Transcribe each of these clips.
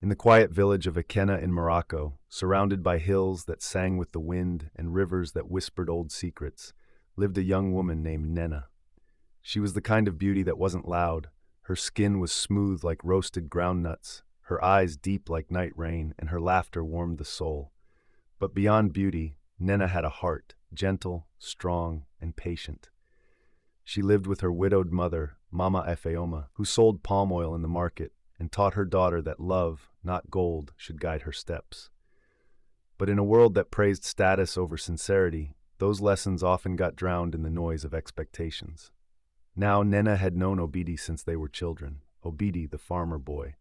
In the quiet village of Akena in Morocco, surrounded by hills that sang with the wind and rivers that whispered old secrets, lived a young woman named Nena. She was the kind of beauty that wasn't loud. Her skin was smooth like roasted ground nuts, her eyes deep like night rain, and her laughter warmed the soul. But beyond beauty, Nena had a heart, gentle, strong, and patient. She lived with her widowed mother, Mama Efeoma, who sold palm oil in the market and taught her daughter that love, not gold, should guide her steps. But in a world that praised status over sincerity, those lessons often got drowned in the noise of expectations. Now Nena had known Obidi since they were children, Obidi the farmer boy.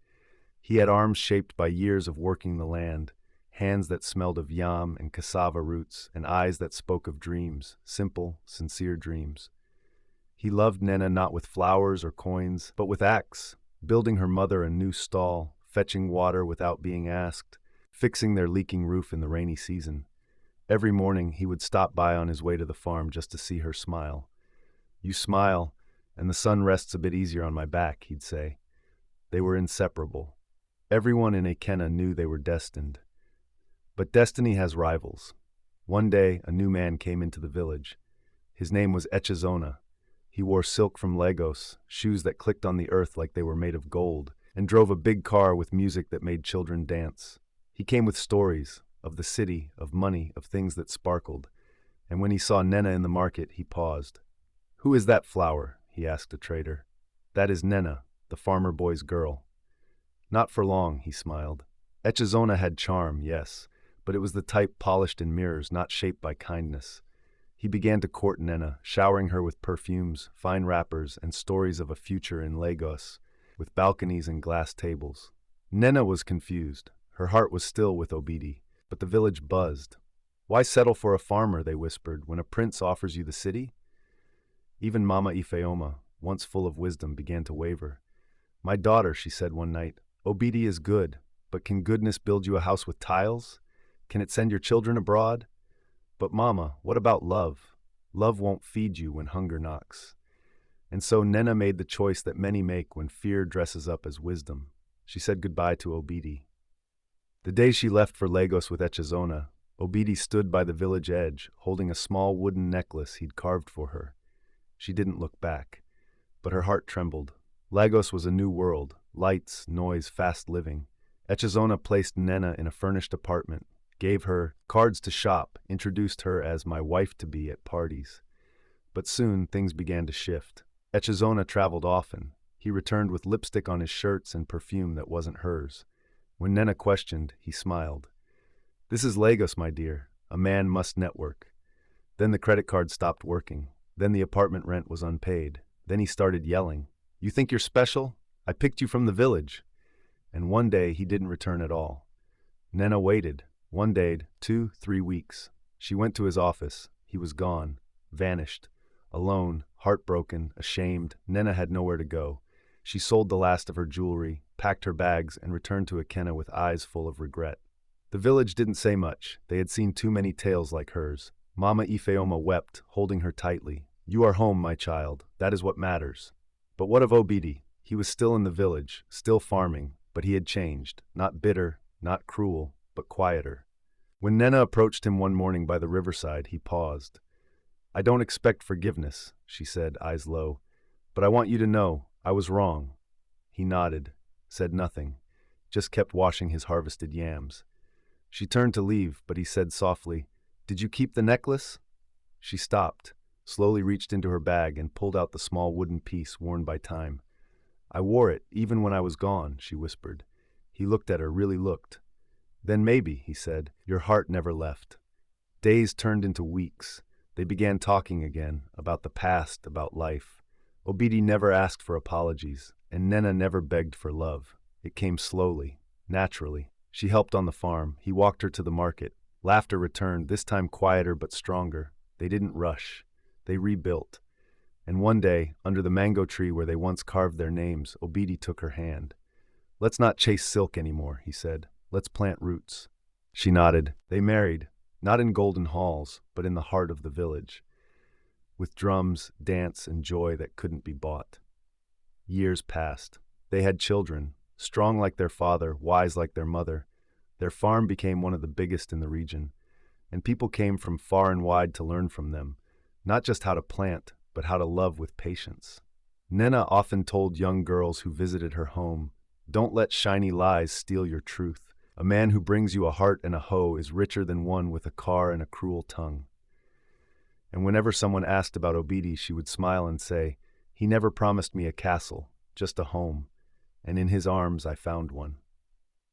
He had arms shaped by years of working the land, hands that smelled of yam and cassava roots, and eyes that spoke of dreams, simple, sincere dreams. He loved Nena not with flowers or coins, but with acts, building her mother a new stall, fetching water without being asked, fixing their leaking roof in the rainy season. Every morning he would stop by on his way to the farm just to see her smile. "You smile, and the sun rests a bit easier on my back," he'd say. They were inseparable. Everyone in Akena knew they were destined. But destiny has rivals. One day, a new man came into the village. His name was Echezona. He wore silk from Lagos, shoes that clicked on the earth like they were made of gold, and drove a big car with music that made children dance. He came with stories, of the city, of money, of things that sparkled. And when he saw Nena in the market, he paused. "Who is that flower?" he asked a trader. "That is Nena, the farmer boy's girl." "Not for long," he smiled. Echezona had charm, yes, but it was the type polished in mirrors, not shaped by kindness. He began to court Nena, showering her with perfumes, fine wrappers, and stories of a future in Lagos, with balconies and glass tables. Nena was confused. Her heart was still with Obidi, but the village buzzed. "Why settle for a farmer," they whispered, "when a prince offers you the city?" Even Mama Ifeoma, once full of wisdom, began to waver. "My daughter," she said one night, "Obidi is good, but can goodness build you a house with tiles? Can it send your children abroad? But Mama, what about love? Love won't feed you when hunger knocks." And so Nena made the choice that many make when fear dresses up as wisdom. She said goodbye to Obidi. The day she left for Lagos with Echezona, Obidi stood by the village edge, holding a small wooden necklace he'd carved for her. She didn't look back, but her heart trembled. Lagos was a new world, lights, noise, fast living. Echezona placed Nena in a furnished apartment, gave her cards to shop, introduced her as my wife-to-be at parties. But soon things began to shift. Echezona traveled often. He returned with lipstick on his shirts and perfume that wasn't hers. When Nena questioned, he smiled. "This is Lagos, my dear. A man must network." Then the credit card stopped working. Then the apartment rent was unpaid. Then he started yelling, "You think you're special? I picked you from the village." And one day he didn't return at all. Nena waited. One day, 2, 3 weeks. She went to his office. He was gone, vanished. Alone, heartbroken, ashamed, Nena had nowhere to go. She sold the last of her jewelry, packed her bags, and returned to Akena with eyes full of regret. The village didn't say much. They had seen too many tales like hers. Mama Ifeoma wept, holding her tightly. "You are home, my child. That is what matters." But what of Obidi? He was still in the village, still farming, but he had changed. Not bitter, not cruel, but quieter. When Nena approached him one morning by the riverside, he paused. "I don't expect forgiveness," she said, eyes low, "but I want you to know I was wrong." He nodded, said nothing, just kept washing his harvested yams. She turned to leave, but he said softly, "Did you keep the necklace?" She stopped, slowly reached into her bag and pulled out the small wooden piece worn by time. "I wore it, even when I was gone," she whispered. He looked at her, really looked. "Then maybe," he said, "your heart never left." Days turned into weeks. They began talking again, about the past, about life. Obidi never asked for apologies, and Nena never begged for love. It came slowly, naturally. She helped on the farm. He walked her to the market. Laughter returned, this time quieter but stronger. They didn't rush. They rebuilt. And one day, under the mango tree where they once carved their names, Obidi took her hand. "Let's not chase silk anymore," he said. "Let's plant roots." She nodded. They married, not in golden halls, but in the heart of the village, with drums, dance, and joy that couldn't be bought. Years passed. They had children, Strong like their father, wise like their mother, their farm became one of the biggest in the region, and people came from far and wide to learn from them, not just how to plant, but how to love with patience. Nena often told young girls who visited her home, "Don't let shiny lies steal your truth. A man who brings you a heart and a hoe is richer than one with a car and a cruel tongue." And whenever someone asked about Obidi, she would smile and say, "He never promised me a castle, just a home, and in his arms I found one."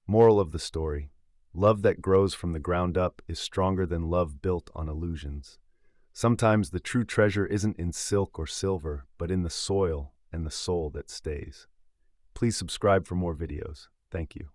Moral of the story: love that grows from the ground up is stronger than love built on illusions. Sometimes the true treasure isn't in silk or silver, but in the soil and the soul that stays. Please subscribe for more videos. Thank you.